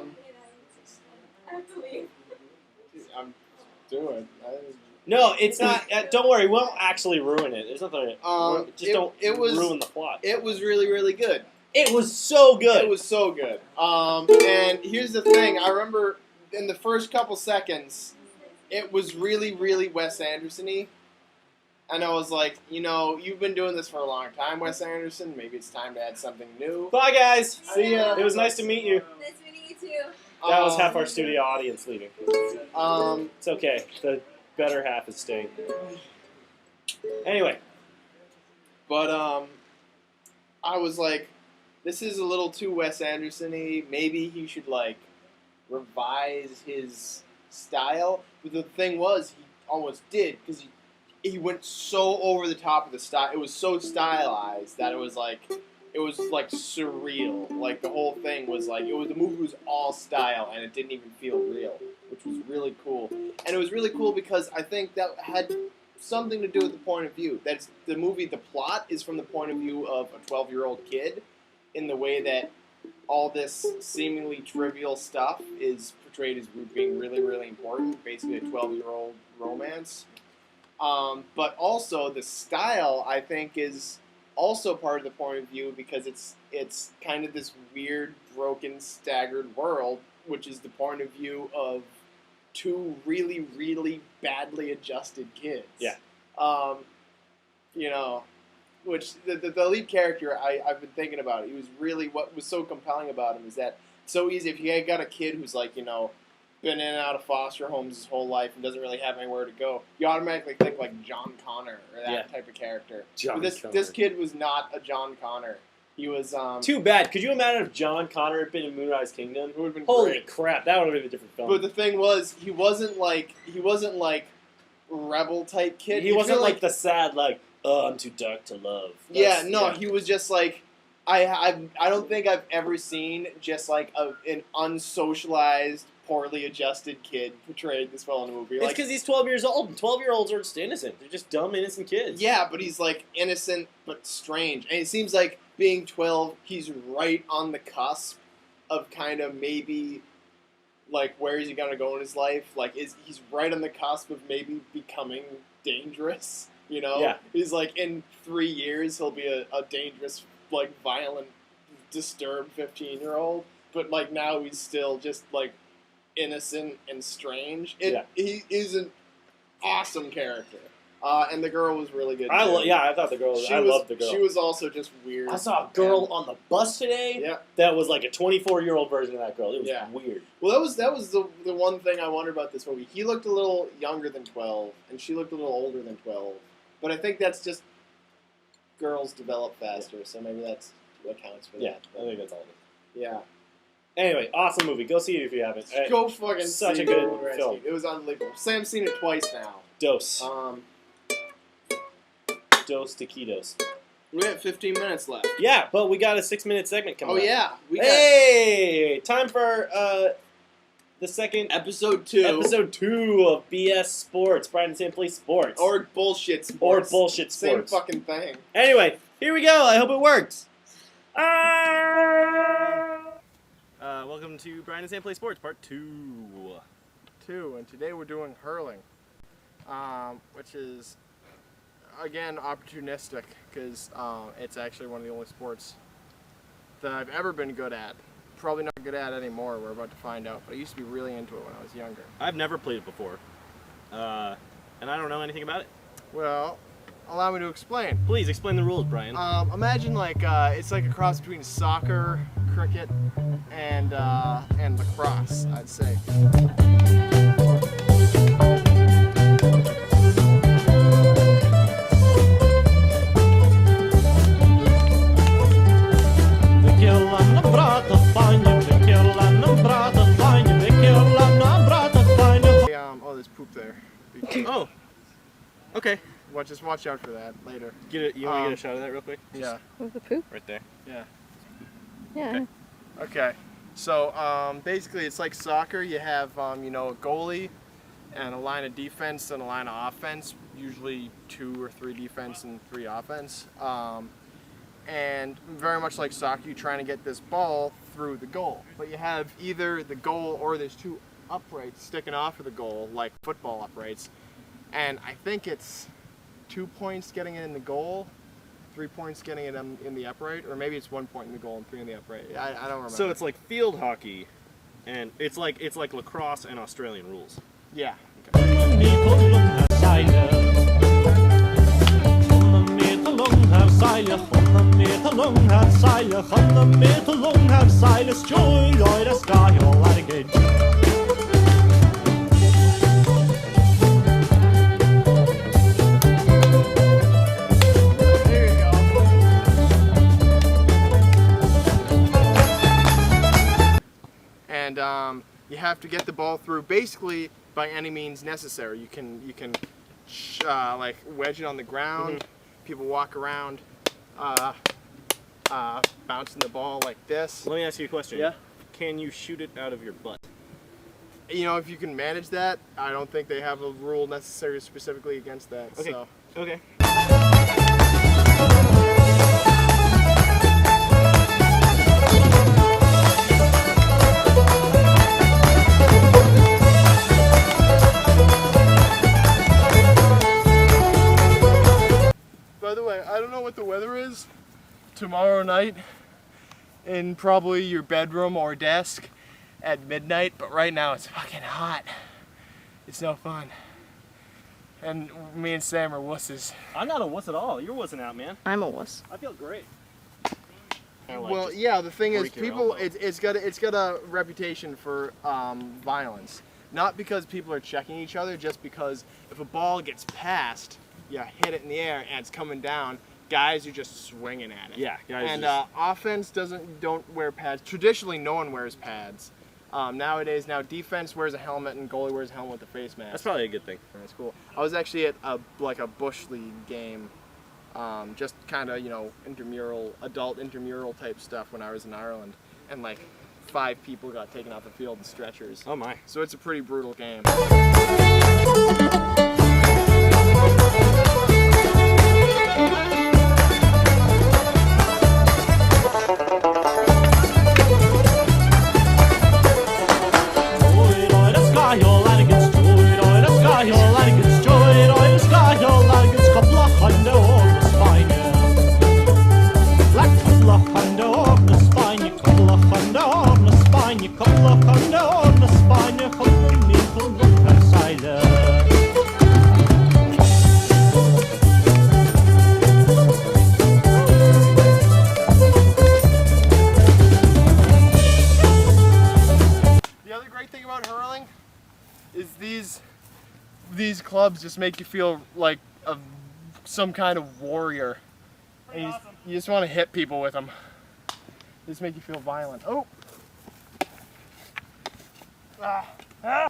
have to leave. I'm doing. no, it's not. Don't worry, we won't actually ruin it. There's nothing. Just don't ruin the plot. It was really, really good. It was so good. It was so good. And here's the thing. I remember in the first couple seconds, it was really, really Wes Anderson-y. And I was like, you've been doing this for a long time, Wes Anderson. Maybe it's time to add something new. Bye, guys. See ya. It was nice to meet you. Nice meeting you too. That was half our studio audience leaving. Um, It's okay. The better half is staying. Anyway, but I was like, this is a little too Wes Anderson-y. Maybe he should revise his style. But the thing was, he almost did, because he went so over the top of the style. It was so stylized that it was surreal. Like the whole thing was the movie was all style and it didn't even feel real, which was really cool. And it was really cool because I think that had something to do with the point of view. That's the movie. The plot is from the point of view of a 12-year-old kid, in the way that all this seemingly trivial stuff is portrayed as being really, really important. Basically, a 12-year-old romance. But also the style, I think, is also part of the point of view because it's kind of this weird, broken, staggered world, which is the point of view of 2 really, really badly adjusted kids. Yeah. Which the lead character, I've been thinking about it. He was really, what was so compelling about him is that it's so easy if you got a kid who's been in and out of foster homes his whole life and doesn't really have anywhere to go, you automatically think John Connor or that type of character. But this kid was not a John Connor. He was too bad. Could you imagine if John Connor had been in Moonrise Kingdom? It would have been Holy great. crap, that would have been a different film. But the thing was, he wasn't rebel type kid. He wasn't the sad I'm too dark to love. Yeah, no, he was just I don't think I've ever seen just an unsocialized, poorly adjusted kid portrayed this well in the movie. It's Like, because he's 12 years old, and 12-year-olds are just innocent. They're just dumb, innocent kids. yeah, but he's like innocent but strange, and it seems like being 12, he's right on the cusp of kind of maybe like where is he gonna go in his life? Like, he's right on the cusp of maybe becoming dangerous. You know, Yeah. He's like in 3 years he'll be a dangerous, like violent, disturbed 15-year-old. But like now he's still just like innocent and strange. He is an awesome character, and the girl was really good. Too. I thought the girl. I loved the girl. She was also just weird. I saw a girl on the bus today. Yeah. That was like a 24-year-old version of that girl. It was Yeah. weird. Well, that was the one thing I wondered about this movie. He looked a little younger than 12, and she looked a little older than 12. But I think that's just girls develop faster, so maybe that's what accounts for Yeah, that. I think that's all it is. Yeah. Anyway, awesome movie. Go see it if you haven't. Go fucking Such see a good Golden Rescue. film. It was unbelievable. Sam's seen it twice now. Dose. Dose taquitos. We have 15 minutes left. Yeah, but we got a 6-minute segment coming up. Yeah. Hey! Time for the second Episode 2. Episode 2 of BS Sports, Brian and Sam Play Sports. Or bullshit Or sports. bullshit Same sports. fucking thing. Anyway, here we go. I hope it works. Welcome to Brian and Sam Play Sports, Part 2. And today we're doing hurling, which is, again, opportunistic, because it's actually one of the only sports that I've ever been good at. Probably not good at anymore, we're about to find out, but I used to be really into it when I was younger. I've never played it before, and I don't know anything about it. Well, allow me to explain. Please explain the rules, Brian. Imagine like it's like a cross between soccer, cricket, and lacrosse, I'd say. Oh, there's poop there. Oh, okay. Well, just watch out for that later. You want to get a shot of that real quick? Yeah. With the poop? Right there. Yeah. Yeah. Okay. So basically, it's like soccer. You have a goalie and a line of defense and a line of offense. Usually 2 or 3 defense and 3 offense. And very much like soccer, you're trying to get this ball through the goal. But you have either the goal or there's 2 uprights sticking off of the goal, like football uprights. And I think it's 2 points getting it in the goal, 3 points getting it in the upright, or maybe it's 1 point in the goal and 3 in the upright. I don't remember. So it's like field hockey, and it's like lacrosse and Australian rules. Yeah. There you go. And you have to get the ball through basically by any means necessary. You can like wedge it on the ground. People walk around bouncing the ball like this. Let me ask you a question. Yeah. Can you shoot it out of your butt? If you can manage that, I don't think they have a rule necessary specifically against that. Okay. So. Okay. By the way, I don't know what the weather is tomorrow night in probably your bedroom or desk at midnight, but right now it's fucking hot. It's no fun. And me and Sam are wusses. I'm not a wuss at all. You're wussing out, man. I'm a wuss. I feel great. Well, yeah, the thing is, break your people, elbow. it's got a reputation for violence. Not because people are checking each other, just because if a ball gets passed, you hit it in the air and it's coming down, guys are just swinging at it. Yeah, guys. And just- offense don't wear pads. Traditionally, no one wears pads. Nowadays, defense wears a helmet and goalie wears a helmet with a face mask. that's probably a good thing. That's cool. I was actually at a bush league game, just kind of adult intramural type stuff when I was in Ireland, and like 5 people got taken off the field in stretchers. Oh my. So it's a pretty brutal game. The other great thing about hurling is these clubs just make you feel like some kind of warrior. And you just want to hit people with them. They just make you feel violent. Oh! Ah. Ah.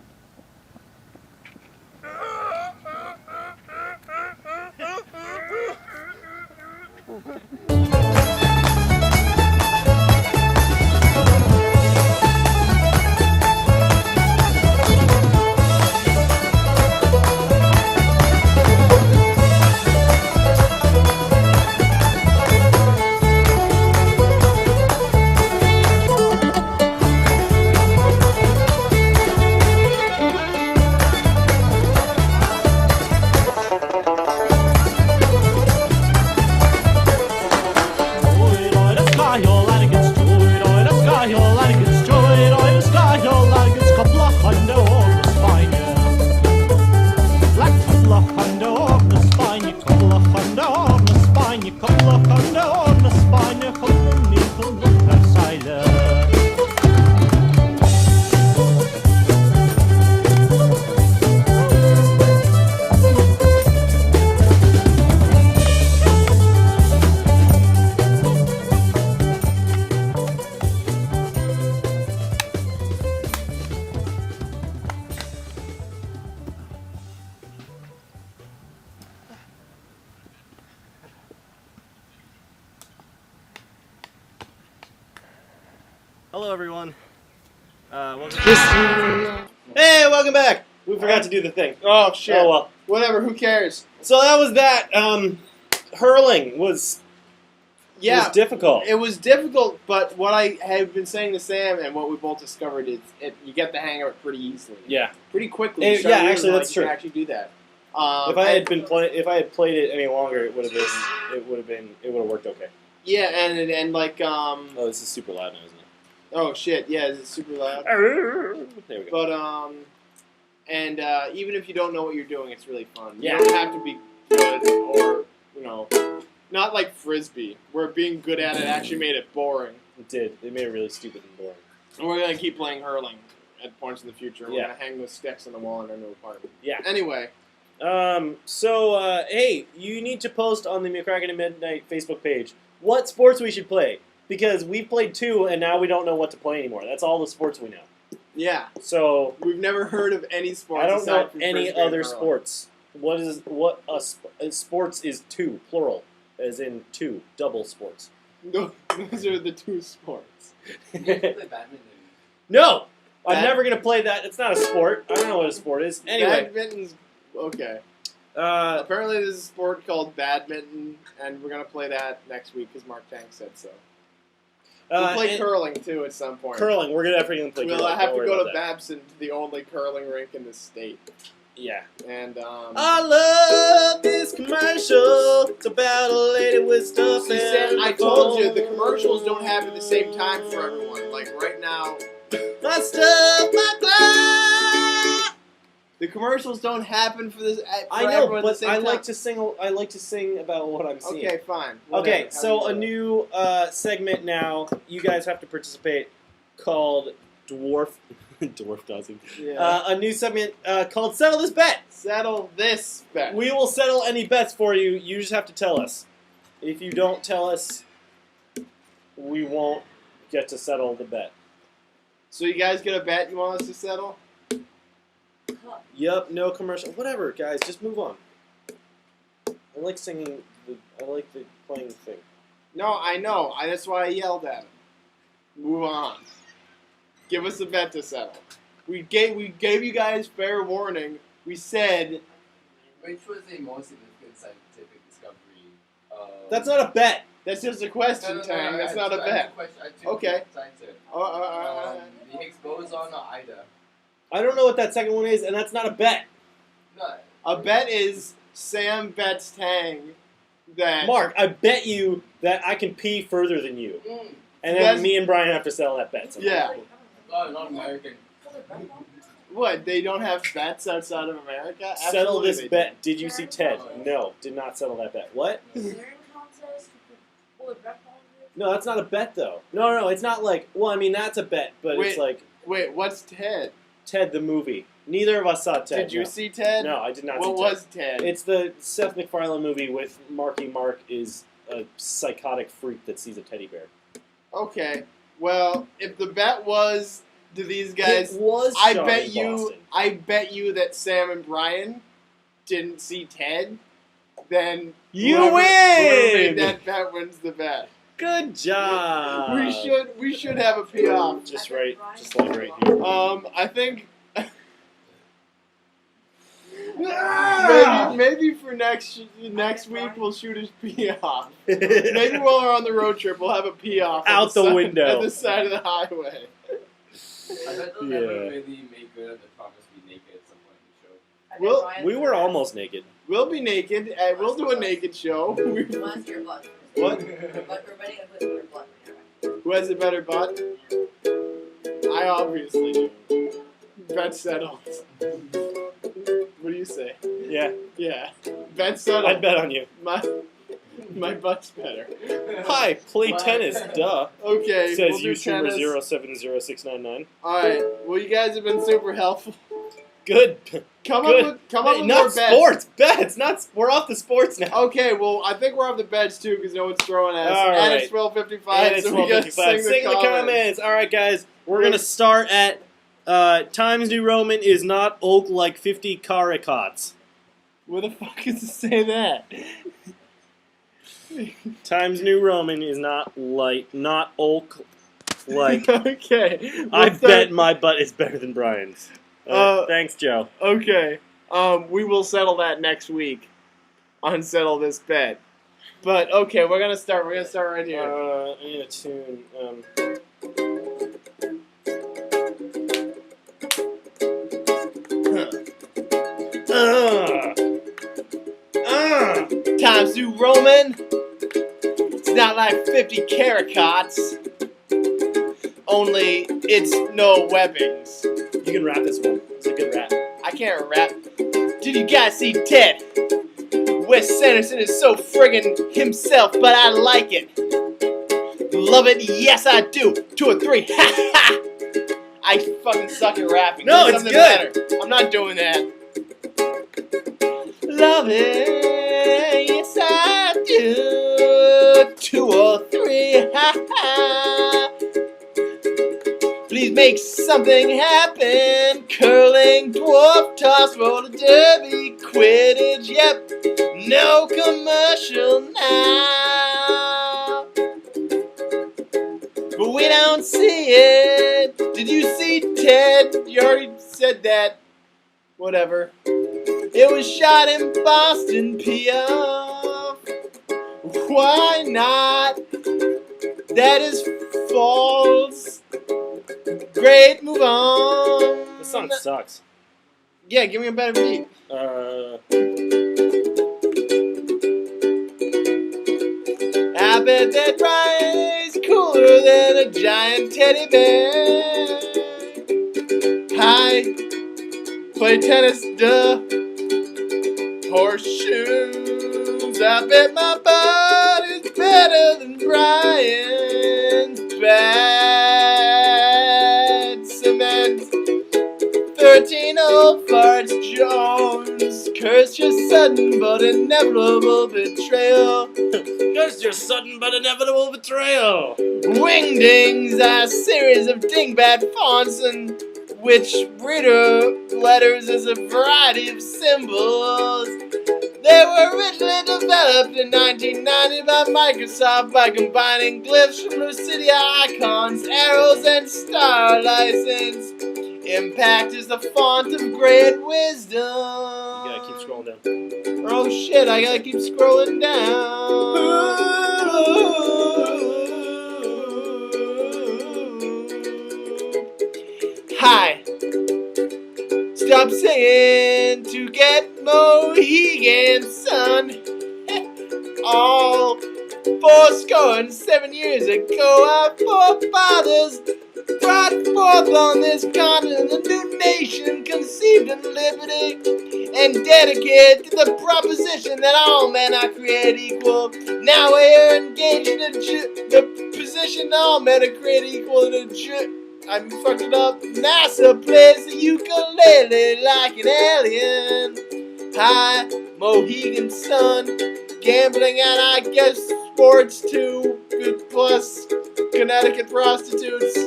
Hello, everyone. Hey, welcome back. We forgot to do the thing. Oh shit. Oh well. Whatever. Who cares? So that was that. Hurling was difficult. It was difficult, but what I have been saying to Sam and what we both discovered is you get the hang of it pretty easily. Yeah. Pretty quickly. Yeah, actually, that's you true. can actually do that. If I had played it any longer, it would have worked okay. Yeah, and like Oh, this is super loud now, isn't it? oh shit, yeah, it's super loud. There we go. But and even if you don't know what you're doing, it's really fun. Yeah. You don't have to be good or not like frisbee, where being good at it actually made it boring. It did. It made it really stupid and boring. And we're gonna keep playing hurling at points in the future. We're Yeah. gonna hang those sticks on the wall in our new apartment. Yeah. Anyway. Hey, you need to post on the McCrackenatMidnight Facebook page what sports we should play. Because we've played 2, and now we don't know what to play anymore. That's all the sports we know. Yeah. So We've never heard of any sports. I don't know aside from any frisbee and other hurling. sports. Sports is 2, plural, as in 2, double sports. No, those are the 2 sports. No! I'm Bad- never going to play that. It's not a sport. I don't know what a sport is. Anyway. Badminton's okay. Apparently there's a sport called badminton, and we're going to play that next week because Mark Tang said so. We'll play and curling, too, at some point. curling. We're definitely going to play We'll curling. have Don't to worry go to about that. Babson, the only curling rink in the state. Yeah. And, I love this commercial. It's about a lady with stuff see, Sam, I told you, the commercials don't happen at the same time for everyone. Like, right now, My stuff, my glove. the commercials don't happen for this. For I know, everyone at the but same I time. like to sing. I like to sing about what I'm seeing. Okay, fine. Okay, Whatever. so How a do you new segment now. You guys have to participate, called Dwarf Dwarf Yeah. a new segment called Settle This Bet. Settle this bet. We will settle any bets for you. You just have to tell us. If you don't tell us, we won't get to settle the bet. So you guys get a bet you want us to settle? Yup, no commercial. Whatever, guys, just move on. I like singing. I like the playing thing. No, I know. That's why I yelled at him. Move on. Give us a bet to settle. We gave you guys fair warning. We said Which was a more significant scientific discovery? That's not a bet. that's just a question, Tang. That's not a bet. Okay. The Higgs boson or either? I don't know what that second one is, and that's not a bet. No. A bet is Sam bets Tang that Mark, I bet you that I can pee further than you. And then That's- me and Brian have to settle that bet somehow. Yeah. Oh, not American. What? They don't have bets outside of America? Settle Absolutely this they do. bet. Did you see Ted? No, did not settle that bet. What? No, that's not a bet though. No, it's not like. Well, I mean that's a bet, but Wait. it's like Wait, what's Ted? Ted the movie. Neither of us saw Ted. Did you no. see Ted? No, I did not see What Ted. was Ted? It's the Seth MacFarlane movie with Marky Mark is a psychotic freak that sees a teddy bear. Okay. Well, if the bet was to these guys, It was I shot bet in you Boston. I bet you that Sam and Brian didn't see Ted, then You whoever made win! that bet wins the bet. Good job. We should have a payoff. Just like right here. I think Ah! maybe for next week we'll shoot a pee-off. Maybe while we're on the road trip we'll have a pee-off Out the window. at the side of the highway. I bet they'll never really make good on the promise to be naked at some point in the show. Well, We were almost naked. We'll be naked and we'll do a naked show. Unless your butt. What? But we're betting on putting your butt in there. Who has a better butt? I obviously do. Bet settled. What do you say? Yeah, Yeah. Bet settled. I'd bet on you. My butt's better. Hi, play tennis. Duh. Okay. Says we'll do YouTuber tennis. 070699. Alright. Well, you guys have been super helpful. Good. Come Good. up with Hey, more not bets. sports. Bets. Not. We're off the sports now. Okay, well, I think we're off the beds too because no one's throwing at us. All And right. it's 12:55, And it's so we gotta 12:55. sing the comments. All right, guys. We're gonna start at Times New Roman is not oak like 50 caricots. Where the fuck does it say that? Times New Roman is not oak like. Okay. I What's bet that? my butt is better than Brian's. Thanks, Joe. Okay. We will settle that next week. Unsettle this bet. But okay, we're gonna start right here. I need a tune. Times New Roman. It's not like 50 caricots. Only it's no webbings. You can rap this one. It's a good rap. I can't rap. Did you guys see Ted? Wes Anderson is so friggin' himself, but I like it. Love it, yes I do. 2 or 3, ha ha! I fucking suck at rapping. No, Do it's something good. better. I'm not doing that. Love it, yes I do. 2 or 3, ha ha! Please make something happen. Curling, dwarf toss, roller derby, Quidditch, yep. No commercial now. But we don't see it. Did you see Ted? You already said that. Whatever. It was shot in Boston, PF. Why not? That is false. Great, move on. This song sucks. Yeah, give me a better beat. I bet that Brian's cooler than a giant teddy bear. Hi, play tennis, duh. Horseshoes. I bet my butt is better than Brian's. Bad cement. 13 old farts, Jones. Curse your sudden but inevitable betrayal. Curse your sudden but inevitable betrayal. Wingdings are a series of dingbat fonts in which reader letters is a variety of symbols. They were originally developed in 1990 by Microsoft by combining glyphs from Lucidia icons, arrows, and star license. Impact is the font of great wisdom. You gotta keep scrolling down. Oh shit, I gotta keep scrolling down. Hi. Stop singing to get Mohegan Sun. All 407 years ago, our forefathers brought forth on this continent a new nation conceived in liberty and dedicated to the proposition that all men are created equal. Now we are engaged in the position that all men are created equal in I fucked it up. NASA plays the ukulele like an alien. Hi, Mohegan Sun. Gambling and I guess sports too. Plus Connecticut prostitutes.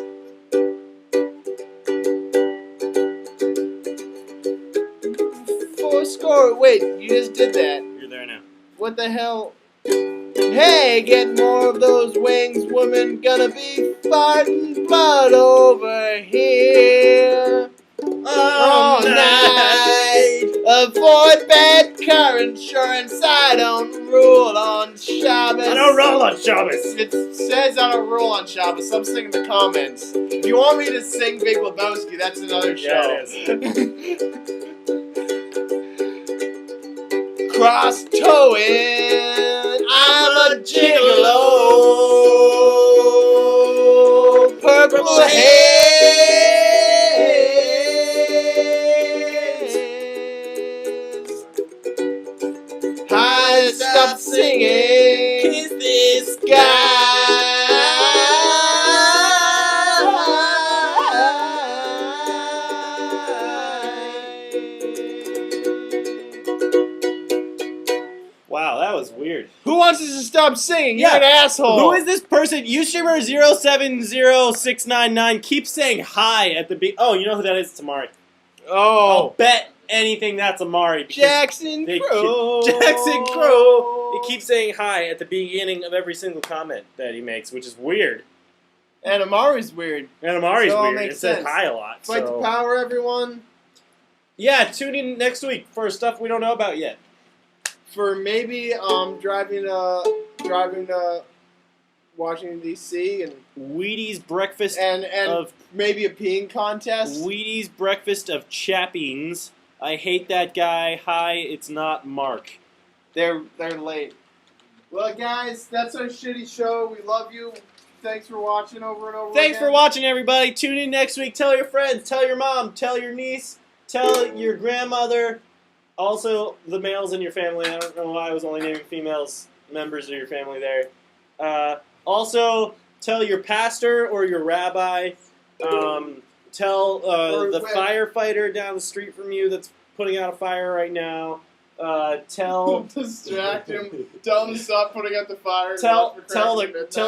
Score. Wait, you just did that. You're there now. What the hell? Hey, get more of those wings, woman. Gonna be farting blood over here. All night. Avoid bad car insurance. I don't rule on Shabbos. I don't roll on Shabbos. It says I don't rule on Shabbos. I'm singing the comments. If you want me to sing Big Lebowski, that's another show. Yeah, it is. Cross towing, I'm a gigolo. Purple haze. I stop singing. Kiss this Wow, that was weird. Who wants us to stop singing? Yeah. You're an asshole. Who is this person? Ustreamer070699 keeps saying hi at the beginning. Oh, you know who that is? It's Amari. I'll Oh, bet anything that's Amari. because Jackson they Crow. Jackson Crow. He keeps saying hi at the beginning of every single comment that he makes, which is weird. And Amari's weird. And Amari's So it weird. makes It said sense. hi a lot. Fight so. the power, everyone. Yeah, tune in next week for stuff we don't know about yet. For maybe driving to Washington D.C. and Wheaties breakfast and of maybe a peeing contest. Wheaties breakfast of Chappings. I hate that guy. Hi, it's not Mark. They're late. Well, guys, that's our shitty show. We love you. Thanks for watching over and over Thanks again. for watching, everybody. Tune in next week. Tell your friends. Tell your mom. Tell your niece. Tell your grandmother. Also, the males in your family. I don't know why I was only naming females members of your family there. Also, tell your pastor or your rabbi. Tell the firefighter down the street from you that's putting out a fire right now. Tell Distract him. Tell him to stop putting out the fire. tell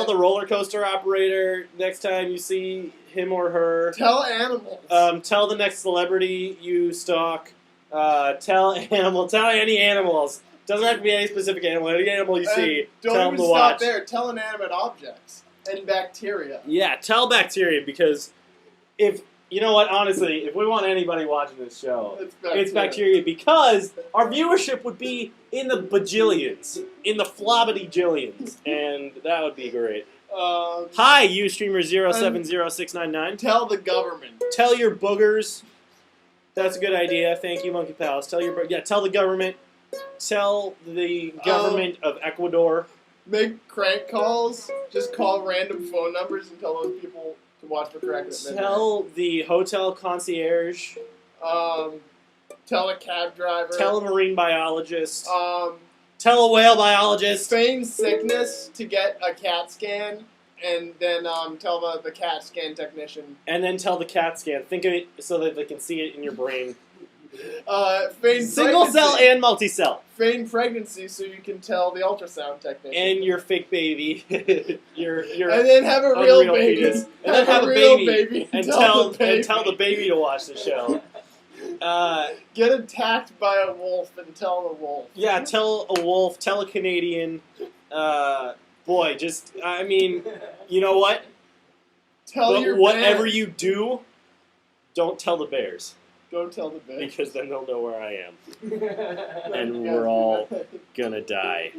the roller coaster operator next time you see him or her. Tell animals. Tell the next celebrity you stalk. Tell any animals. Doesn't have to be any specific animal. Any animal you see, don't tell them even to stop watch. there. Tell inanimate objects and bacteria. Yeah, tell bacteria, because if you know what, honestly, if we want anybody watching this show, it's bacteria, because our viewership would be in the bajillions, in the flobbity jillions, and that would be great. Hi, Ustreamer070699. Tell the government. Tell your boogers. That's a good idea. Thank you, Monkey Pals. Tell the government. Tell the government of Ecuador. Make crank calls. Just call random phone numbers and tell those people to watch McCrackenatMidnight. Tell the hotel concierge. Tell a cab driver. Tell a marine biologist. Tell a whale biologist. Feign sickness to get a CAT scan, and then tell the CAT scan technician. And then tell the CAT scan. Think of it so that they can see it in your brain. Feign Single cell pregnancy. and multi-cell. Feign pregnancy so you can tell the ultrasound technician. And your fake baby. your and then have a real unreal baby. fetus. And then have a real baby. And tell tell the baby to watch the show. Get attacked by a wolf and tell the wolf. Yeah, tell a wolf, tell a Canadian. Boy, just, I mean, you know what? Tell your whatever bear. you do, don't tell the bears. Don't tell the bear. Because then they'll know where I am. And You we're guys all do that. gonna die.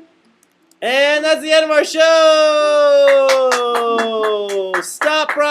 And that's the end of our show! Stop, Brian!